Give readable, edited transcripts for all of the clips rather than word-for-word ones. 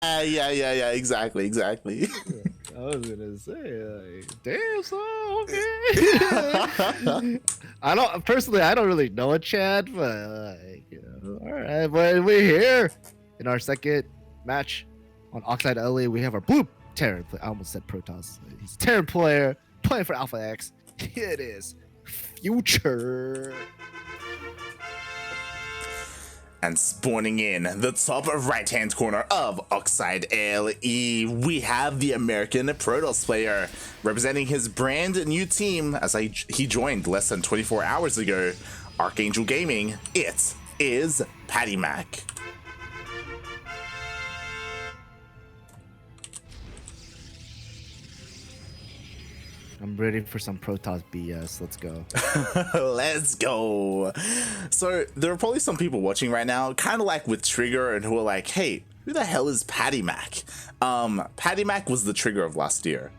Yeah. Exactly. I was gonna say, like, damn, so okay. I don't really know a Chad, but like, all right, but we're here in our second match on Oxide LA. We have our blue Terran player. I almost said Protoss. He's a Terran player playing for Alpha X. It is Future. And spawning in the top right-hand corner of Oxide LE, we have the American Protoss player representing his brand new team as he joined less than 24 hours ago, Archangel Gaming. It is PattyMac. I'm ready for some Protoss BS. Let's go. Let's go. So there are probably some people watching right now, kind of like with Trigger, and who are like, hey, who the hell is PattyMac? PattyMac was the Trigger of last year.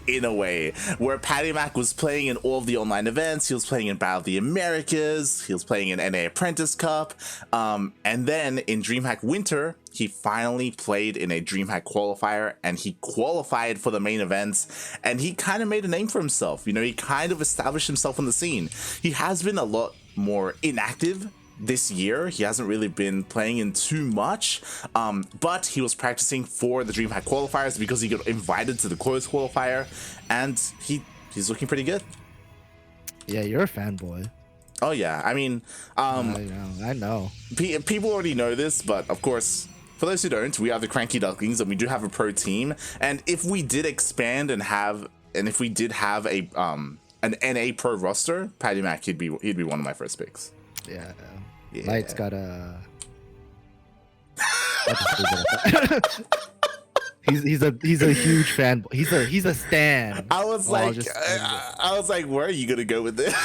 In a way, where PattyMac was playing in all of the online events. He was playing in Battle of the Americas, he was playing in NA Apprentice Cup, and then in DreamHack Winter, he finally played in a DreamHack qualifier, and he qualified for the main events, and he kind of made a name for himself. You know, he kind of established himself on the scene. He has been a lot more inactive this year. He hasn't really been playing in too much, but he was practicing for the DreamHack qualifiers because he got invited to the closed qualifier, and he's looking pretty good. Yeah, you're a fanboy. Oh yeah, I mean, I know. People already know this, but of course, for those who don't, we are the Cranky Ducklings, and we do have a pro team. And if we did expand and if we did have a an NA pro roster, PattyMac, he'd be one of my first picks. Yeah. Yeah. Light's got a. He's a huge fan. He's a stan. I was like, where are you gonna go with this?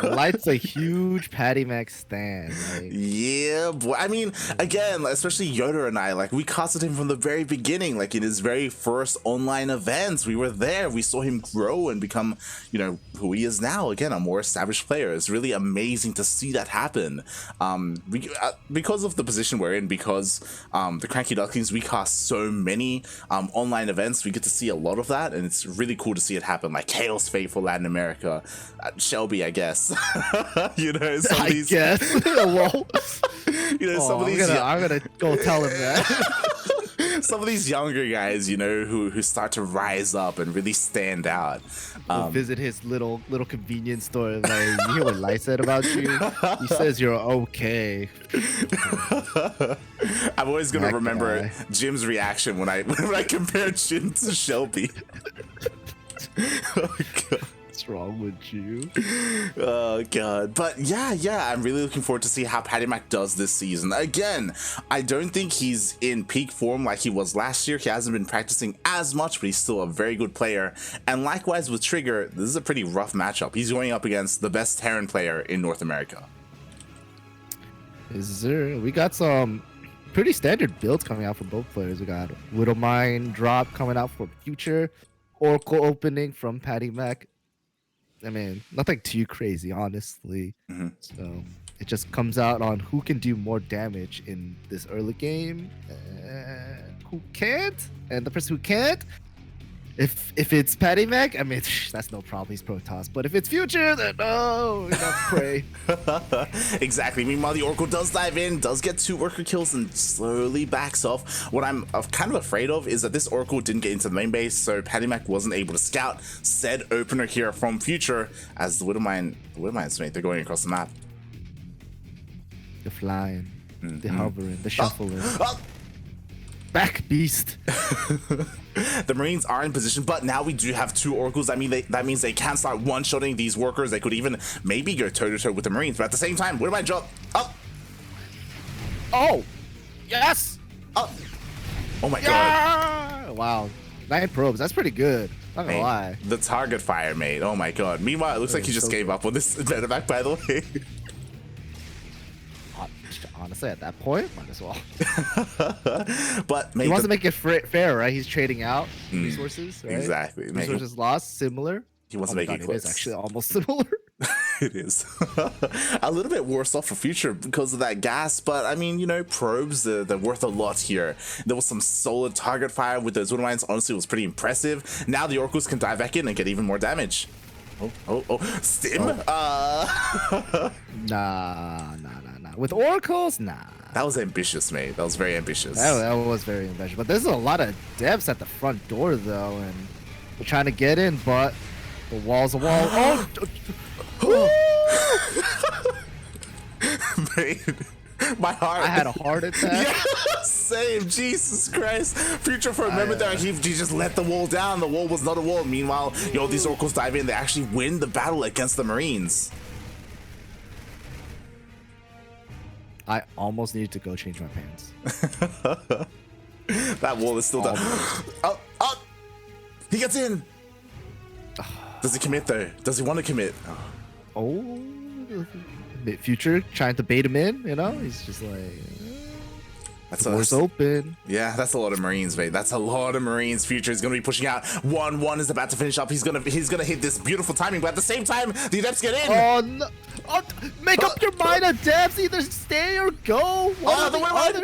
Light's a huge PattyMac stan. Like. Yeah, boy. I mean, again, especially Yoda and I, like, we casted him from the very beginning, like in his very first online events. We were there. We saw him grow and become, you know, who he is now. Again, a more established player. It's really amazing to see that happen. Because of the position we're in, because the Cranky Ducklings, we cast so many online events, we get to see a lot of that, and it's really cool to see it happen. Like Chaos Fate for Latin America, Shelby, I guess. You know, some of these. I guess. Lol. You know, some of these. I'm gonna go tell him that. Some of these younger guys, you know, who start to rise up and really stand out. Visit his little convenience store. Like, you hear what Light said about you? He says you're okay. I'm always gonna remember Jim's reaction when I compared Jim to Shelby. Oh god. What's wrong with you? Oh god. But yeah, I'm really looking forward to see how PattyMac does this season. Again, I don't think he's in peak form like he was last year. He hasn't been practicing as much, but he's still a very good player. And likewise with Trigger, this is a pretty rough matchup. He's going up against the best Terran player in North America. We got some pretty standard builds coming out for both players. We got Widowmine drop coming out for Future, Oracle opening from PattyMac. I mean, nothing too crazy, honestly. Mm-hmm. So it just comes out on who can do more damage in this early game, who can't, and the person who can't. If it's PattyMac, I mean, that's no problem. He's Protoss. But if it's Future, then no, we have to pray. Exactly. Meanwhile, the Oracle does dive in, does get 2 worker kills, and slowly backs off. What I'm kind of afraid of is that this Oracle didn't get into the main base, so PattyMac wasn't able to scout said opener here from Future, as the Widowmine's mate, they're going across the map. The flying, the hovering, the shuffling. Back beast. The Marines are in position, but now we do have 2 Oracles. I mean, that means they can start one-shotting these workers. They could even maybe go toe-to-toe with the Marines, but at the same time, where do I drop? Up. Oh, yes. Up. Oh my god. Wow. 9 probes. That's pretty good. Not gonna lie. The target fire, mate. Oh my god. Meanwhile, it looks like he just gave up on this medevac, by the way. Honestly, at that point, might as well. But he wants to make it fair, right? He's trading out resources, right? Exactly. Resources lost, similar. He wants to make it close. It is actually almost similar. It is. A little bit worse off for Future because of that gas, but I mean, you know, probes, they're worth a lot here. There was some solid target fire with those Widow Mines. Honestly, it was pretty impressive. Now the Oracles can dive back in and get even more damage. Oh, Stim? Nah. With Oracles, nah. That was ambitious, mate. That was very ambitious. That was very ambitious. But there's a lot of devs at the front door, though, and we're trying to get in, but the wall's a wall. Mate, my heart. I had a heart attack. Yeah, same. Jesus Christ. Future for a moment there, he just let the wall down. The wall was not a wall. Meanwhile, these Oracles dive in. They actually win the battle against the Marines. I almost needed to go change my pants. That wall is still down. Oh, he gets in. Does he commit though? Does he want to commit? Oh, Future trying to bait him in, you know? He's just like, that's door's open. Yeah, that's a lot of Marines, mate. That's a lot of Marines. Future is gonna be pushing out. 1-1 is about to finish up. He's gonna hit this beautiful timing, but at the same time, the Adepts get in. Oh no! Oh, make up your mind, Adepts. Either stay or go.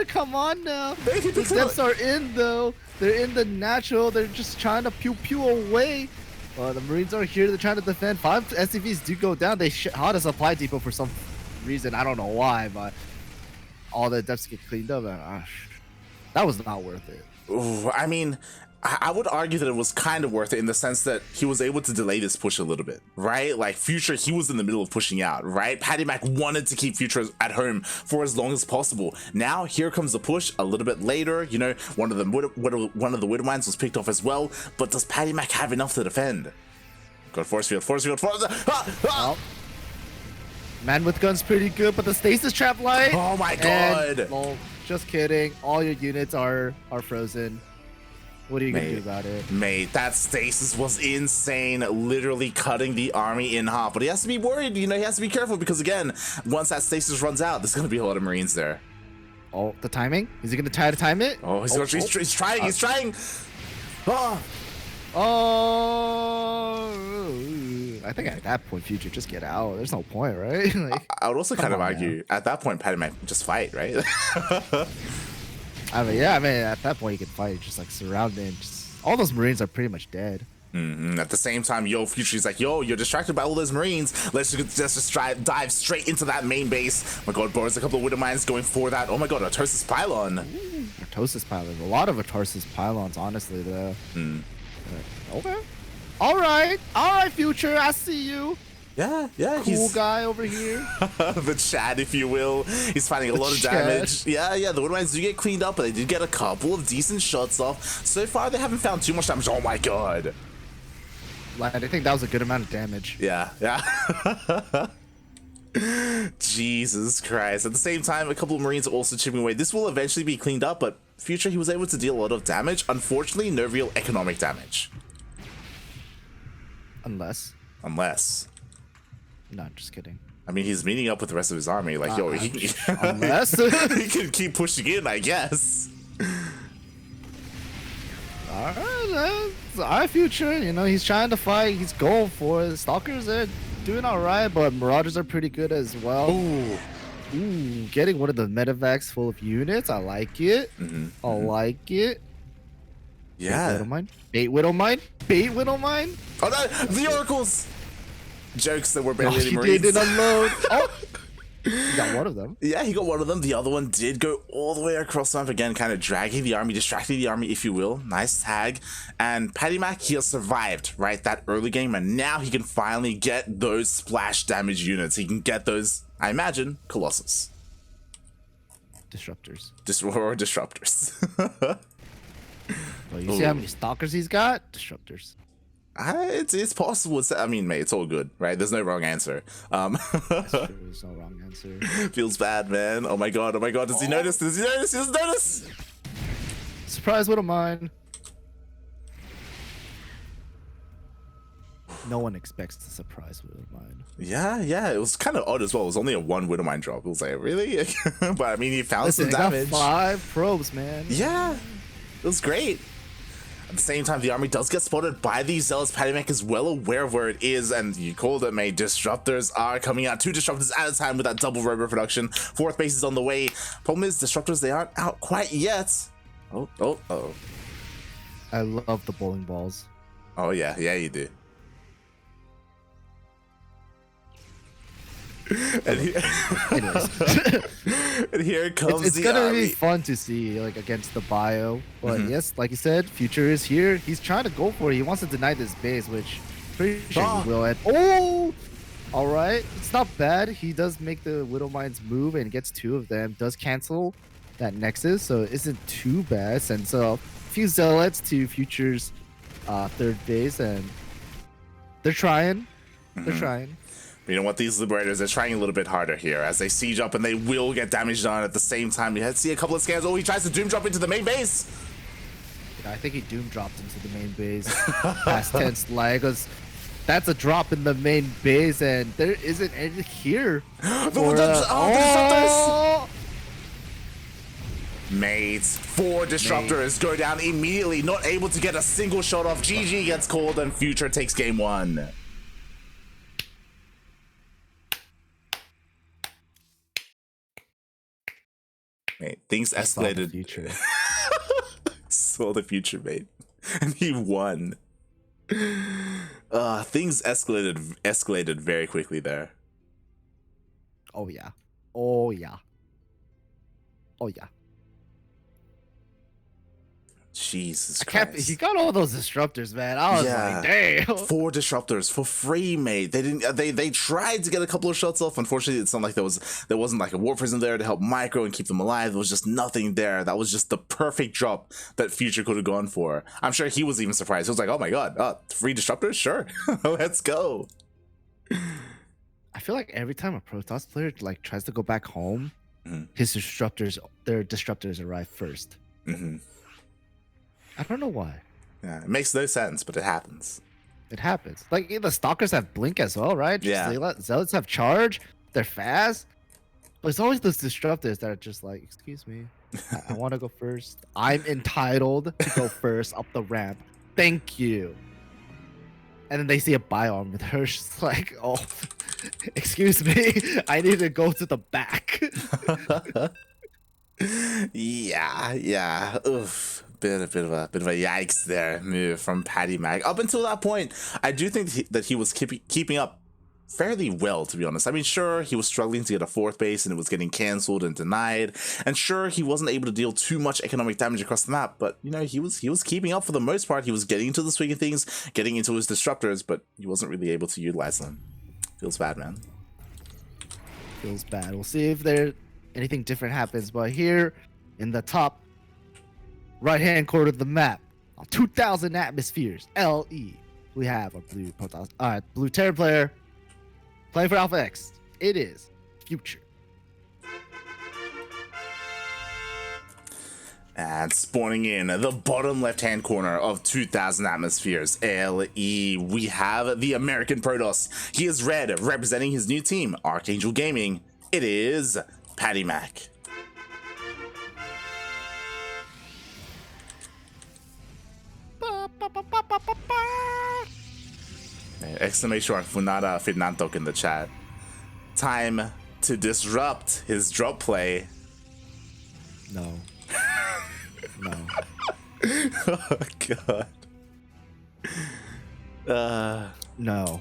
Come on now. The Adepts are in though. They're in the natural. They're just trying to pew away. The Marines are here. They're trying to defend. 5 SCVs do go down. They hot a supply depot for some reason. I don't know why, but all the Adepts get cleaned up. And, that was not worth it. Ooh, I mean, I would argue that it was kind of worth it in the sense that he was able to delay this push a little bit, right? Like Future, he was in the middle of pushing out, right? PattyMac wanted to keep Future at home for as long as possible. Now here comes the push a little bit later. You know, one of the Widow Mines was picked off as well. But does PattyMac have enough to defend? Good force field. Well, man with gun's pretty good, but the stasis trap light. Oh my god! And, well, just kidding. All your units are frozen. What are you gonna do about it? Mate, that stasis was insane, literally cutting the army in half. But he has to be worried, you know, he has to be careful because again, once that stasis runs out, there's gonna be a lot of Marines there. Oh, the timing? Is he gonna try to time it? Oh, he's trying. I think at that point, Future, just get out. There's no point, right? Like, I would also kind of argue, at that point, PattyMac just fight, right? I mean, at that point, you can fight, just like surround it. All those Marines are pretty much dead. At the same time, Future's like, you're distracted by all those Marines. Let's just dive straight into that main base. Oh my god, there's a couple of Widow Mines going for that. Oh my god, Atarsis Pylon. Atarsis Pylon. A lot of Atarsis Pylons, honestly, though. Okay. All right, Future, I see you. Yeah, cool guy over here. The Chad, if you will. He's finding a lot of damage. Yeah, the Widow Mines do get cleaned up, but they did get a couple of decent shots off. So far, they haven't found too much damage. Oh my god. Like, I think that was a good amount of damage. Yeah. Jesus Christ. At the same time, a couple of Marines are also chipping away. This will eventually be cleaned up, but Future, he was able to deal a lot of damage. Unfortunately, no real economic damage. Unless. No, just kidding. I mean, he's meeting up with the rest of his army. Like, unless he can keep pushing in, I guess. Our Future, you know, he's trying to fight. He's going for it. Stalkers are doing all right, but Marauders are pretty good as well. Ooh, getting one of the medevacs full of units. I like it. I like it. Yeah. Bait Widow Mine. Oh no, the Oracles. Jokes that were barely any he Marines. didn't unload. Oh, he got one of them. Yeah, he got one of them. The other one did go all the way across the map again, kind of dragging the army, distracting the army, if you will. Nice tag. And PattyMac, he has survived, right, that early game, and now he can finally get those splash damage units. He can get those, I imagine, Colossus. Disruptors. Or Disruptors. Well, you see how many Stalkers he's got? Disruptors. It's possible. I mean, mate, it's all good, right? There's no wrong answer. That's true. There's no wrong answer. Feels bad, man. Oh my god. Does he notice? He doesn't notice. Surprise Widow Mine. No one expects the surprise Widow Mine. Yeah. It was kind of odd as well. It was only a 1 Widow Mine drop. It was like, really? But I mean, he found some damage. Got 5 probes, man. Yeah. It was great. At the same time, the army does get spotted by these zealots. PattyMac is well aware of where it is, and you called it, mate. Disruptors are coming out. 2 disruptors at a time with that double robo production. 4th base is on the way. Problem is, disruptors, they aren't out quite yet. Oh. I love the bowling balls. Oh, yeah, you do. And here comes it's the gonna army. be fun to see, like, against the bio. But yes, like you said, Future is here. He's trying to go for it. He wants to deny this base, which pretty sure he will. And all right, it's not bad. He does make the Widow Mines move and gets 2 of them. Does cancel that Nexus, so it isn't too bad. Sends a few zealots to Future's 3rd base, and they're trying. They're trying. You know what? These Liberators are trying a little bit harder here as they siege up, and they will get damage done at the same time. You see a couple of scans. Oh, he tries to Doom Drop into the main base. Yeah, I think he Doom dropped into the main base. Past tense lag. That's a drop in the main base, and there isn't any here. Disruptors! Mates, 4 disruptors go down immediately, not able to get a single shot off. GG gets called, and Future takes game 1. Mate, things escalated. Saw the future, mate, and he won. Things escalated very quickly there. Oh yeah. Jesus Christ. He got all those disruptors, man. I was like, damn. 4 disruptors for free, mate. They tried to get a couple of shots off. Unfortunately, it's not like there wasn't like a War Prison there to help micro and keep them alive. There was just nothing there. That was just the perfect drop that Future could have gone for. I'm sure he was even surprised. He was like, oh my god, free disruptors? Sure. Let's go. I feel like every time a Protoss player like tries to go back home, their disruptors arrive first. I don't know why. Yeah, it makes no sense, but it happens. It happens. Like, the Stalkers have Blink as well, right? Yeah. Zealots have Charge. They're fast. But it's always those disruptors that are just like, excuse me, I want to go first. I'm entitled to go first up the ramp. Thank you. And then they see a biome and they're just like, oh, excuse me, I need to go to the back. Yeah. Oof. Bit of a yikes there move from PattyMac. Up until that point, I do think that he was keeping up fairly well, to be honest. I mean, sure, he was struggling to get a 4th base and it was getting cancelled and denied, and sure, he wasn't able to deal too much economic damage across the map, but you know, he was keeping up for the most part. He was getting into the swing of things, getting into his disruptors, but he wasn't really able to utilize them. Feels bad, man. Feels bad. We'll see if anything different happens, but here in the top right-hand corner of the map, 2,000 atmospheres, LE, we have a blue Protoss, blue Terror player playing for Alpha X. It is Future. And spawning in the bottom left-hand corner of 2,000 atmospheres, LE, we have the American Protoss. He is red, representing his new team, Archangel Gaming. It is PattyMac. Exclamation mark Funada Fernantok in the chat. Time to disrupt his drop play. No. Oh god. No.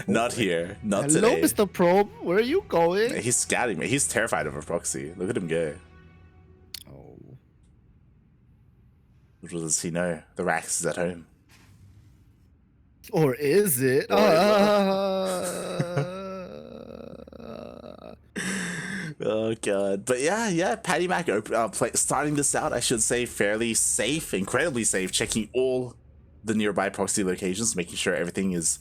Not here. Not Hello, today. Mr. Probe. Where are you going? He's scouting me. He's terrified of a proxy. Look at him go. Oh. Little does he know, the Rax is at home. Or is it? Oh god. But yeah, PattyMac starting this out, I should say, fairly safe, incredibly safe, checking all the nearby proxy locations, making sure everything is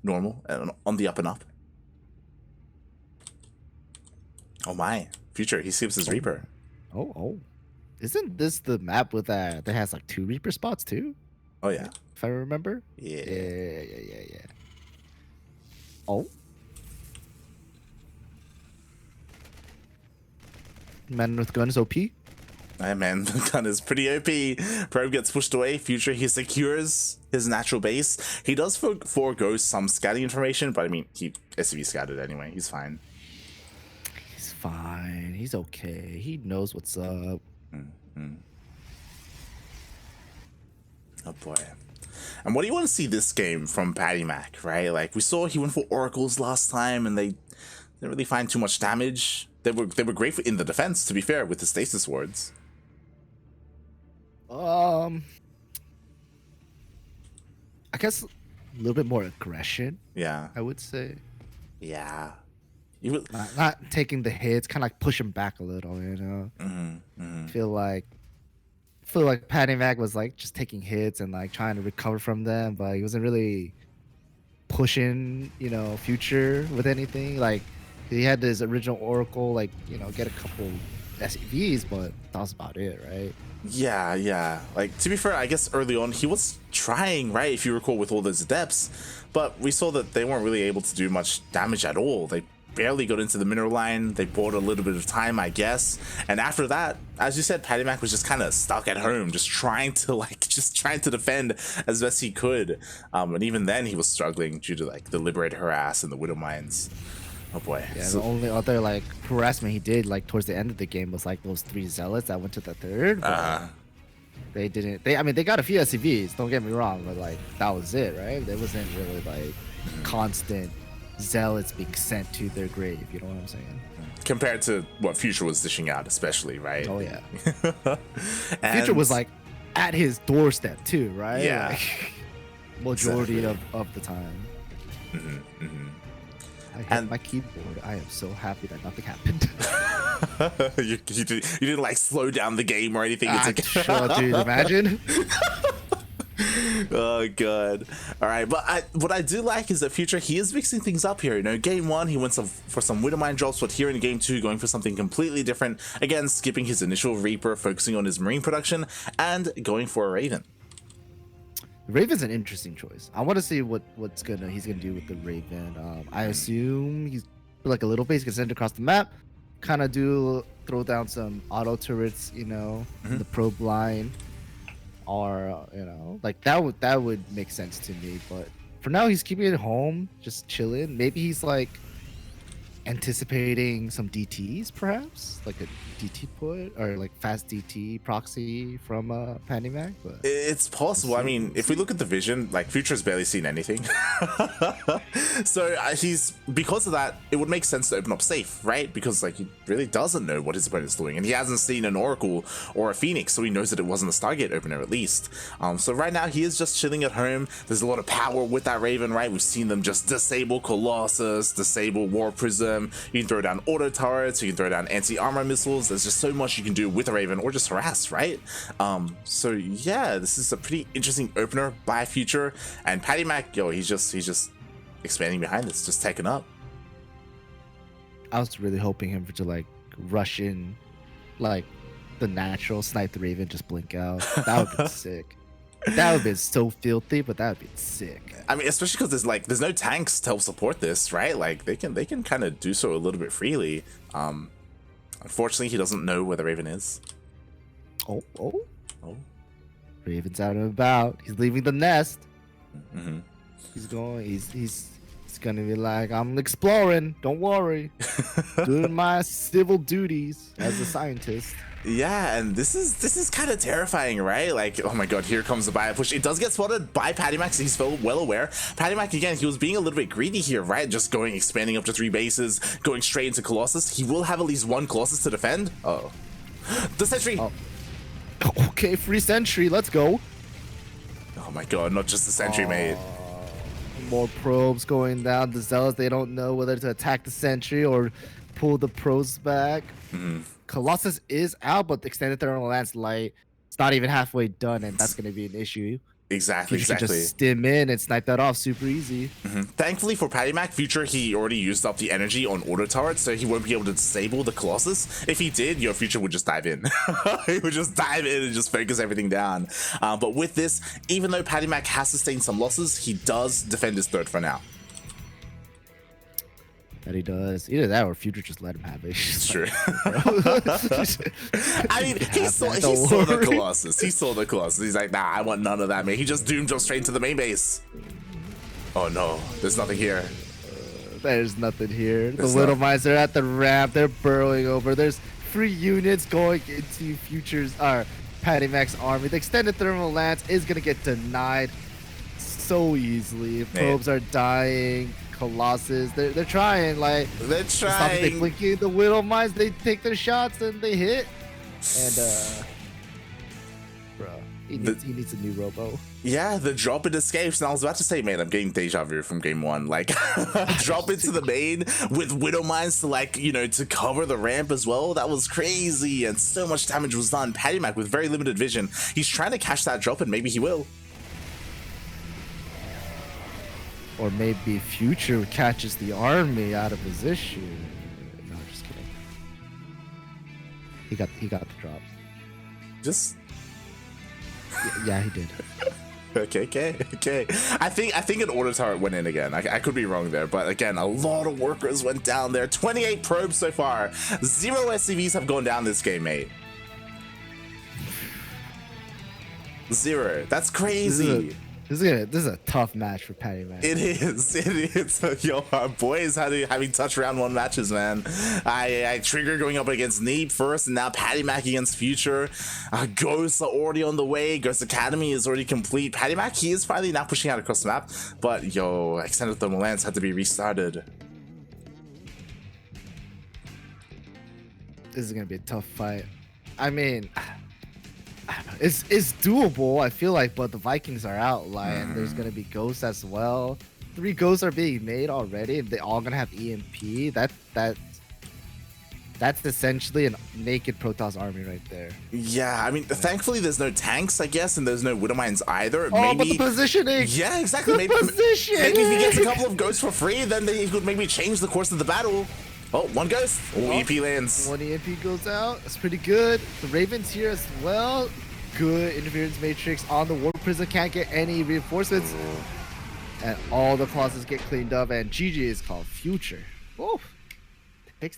normal and on the up and up. Oh my, Future, he skips his Reaper. Oh. Isn't this the map with that has like 2 Reaper spots too? Oh yeah. If I remember? Yeah. Oh. Man with guns OP. Hey man, the gun is pretty OP. Probe gets pushed away. Future, he secures his natural base. He does forego some scouting information, but I mean, he SCV scouted anyway. He's fine. He's fine. He's okay. He knows what's up. Oh boy. And what do you want to see this game from PattyMac, right? Like, we saw he went for Oracles last time, and they didn't really find too much damage. They were great in the defense, to be fair, with the stasis wards. I guess a little bit more aggression. Yeah. I would say. Yeah. Not taking the hits, kind of like push him back a little, you know. Feel like PattyMac was like just taking hits and like trying to recover from them, but he wasn't really pushing, you know, Future with anything. Like, he had his original Oracle, like, you know, get a couple SCVs, but that was about it, right? Yeah. Like, to be fair, I guess early on he was trying, right, if you recall, with all those adepts, but we saw that they weren't really able to do much damage at all. They barely got into the mineral line. They bought a little bit of time, I guess, and after that, as you said, PattyMac was just kind of stuck at home, just trying to defend as best he could, and even then he was struggling due to like the Liberate Harass and the Widow Mines. Oh boy. Yeah, the only other like harassment he did like towards the end of the game was like those 3 zealots that went to the third. But they didn't. I mean, they got a few SCVs. Don't get me wrong, but like that was it, right? There wasn't really like constant zealots being sent to their grave. You know what I'm saying? Compared to what Future was dishing out, especially, right? Oh yeah. Future was like at his doorstep too, right? Yeah. Like, majority of the time. I hit my keyboard. I am so happy that nothing happened. you didn't like slow down the game or anything. It's like, sure, dude. Imagine. Oh god. All right, but what I do like is that Future, he is mixing things up here. You know, game 1 he went for some Widowmine drops, but here in game 2 going for something completely different. Again, skipping his initial Reaper, focusing on his Marine production, and going for a Raven. Raven's an interesting choice. I want to see what he's gonna do with the Raven. I assume he's like a little base, can send it across the map, kind of throw down some auto turrets, you know, in the probe line, or you know, like that would make sense to me. But for now, he's keeping it home, just chilling. Maybe he's like anticipating some DTs, perhaps like a DT put or like fast DT proxy from PattyMac. But it's possible. I mean, if we look at the vision, like Future's barely seen anything. So he's, because of that, it would make sense to open up safe, right? Because like he really doesn't know what his opponent's doing, and he hasn't seen an Oracle or a Phoenix, so he knows that it wasn't a Stargate opener at least. So right now he is just chilling at home. There's a lot of power with that Raven, right? We've seen them just disable Colossus, disable War Prism. You can throw down auto turrets, you can throw down anti-armor missiles. There's just so much you can do with a Raven, or just harass, right? So yeah, this is a pretty interesting opener by Future, and PattyMac, yo, he's just expanding behind this, just taking up. I was really hoping him to like rush in, like the natural snipe the Raven, just blink out. That would be sick. That would be so filthy, but that would be sick. I mean, especially because there's no tanks to help support this, right? Like they can kind of do so a little bit freely. Unfortunately, he doesn't know where the Raven is. Oh. Raven's out and about. He's leaving the nest. He's going. He's gonna be like, I'm exploring. Don't worry. Doing my civil duties as a scientist. Yeah, and this is kind of terrifying, right? Like, oh my god, here comes the bio push. It does get spotted by PattyMac, so he's well aware. PattyMac, again, he was being a little bit greedy here, right? Just expanding up to 3 bases, going straight into Colossus. He will have at least 1 Colossus to defend. Oh, the sentry. Oh. Okay, free sentry. Let's go. Oh my god, not just the sentry, mate. More probes going down. The Zealots, they don't know whether to attack the sentry or pull the probes back. Colossus is out, but the extended thermal lance light, it's not even halfway done, and that's going to be an issue. Exactly. Just stim in and snipe that off super easy. Thankfully for PattyMac, Future, he already used up the energy on auto turrets, so he won't be able to disable the Colossus. If he did, your Future would just dive in. He would just dive in and just focus everything down. But with this, even though PattyMac has sustained some losses, he does defend his third for now. That he does. Either that or Future just let him have it. It's true. I mean, he saw the Colossus. He saw the Colossus. He's like, nah, I want none of that, man. He just doomed us straight into the main base. Oh no, there's nothing here. There's nothing here. The little mines are at the ramp. They're burrowing over. There's 3 units going into Future's PattyMac's army. The extended thermal lance is gonna get denied so easily. Probes are dying. Colossus, they're trying, like they're trying. They blinking the Widow mines, they take their shots and they hit. And bro, he needs a new robo. Yeah, the drop it escapes. And I was about to say, man, I'm getting deja vu from game 1. Like, drop into the main with Widow mines to, like, you know, to cover the ramp as well. That was crazy, and so much damage was done. PattyMac with very limited vision. He's trying to catch that drop, and maybe he will. Or maybe Future catches the army out of position. No, just kidding. He got the drop. Just yeah, he did. Okay. I think an auto turret went in again. I could be wrong there, but again, a lot of workers went down there. 28 probes so far. 0 SCVs have gone down this game, mate. 0. That's crazy. This is a tough match for PattyMac. It is. Yo, our boys having touch round 1 matches, man. I Trigger going up against Neep first, and now PattyMac against Future. Ghosts are already on the way. Ghost Academy is already complete. PattyMac, he is finally now pushing out across the map, but yo, extended thermal lance had to be restarted. This is gonna be a tough fight. I mean, it's doable, I feel like, but the Vikings are out, and there's gonna be ghosts as well. 3 ghosts are being made already, and they all gonna have EMP. That's essentially a naked Protoss army right there. Yeah, I mean, thankfully there's no tanks, I guess, and there's no Widow mines either. Oh, maybe, but the positioning! Yeah, exactly. Maybe if he gets a couple of ghosts for free, then he could maybe change the course of the battle. Oh, 1 ghost. Oh, EP lands. 1 EMP goes out. That's pretty good. The Ravens here as well. Good interference matrix on the Warp Prison. Can't get any reinforcements. And all the Colossus get cleaned up. And GG is called Future. Oh, takes them.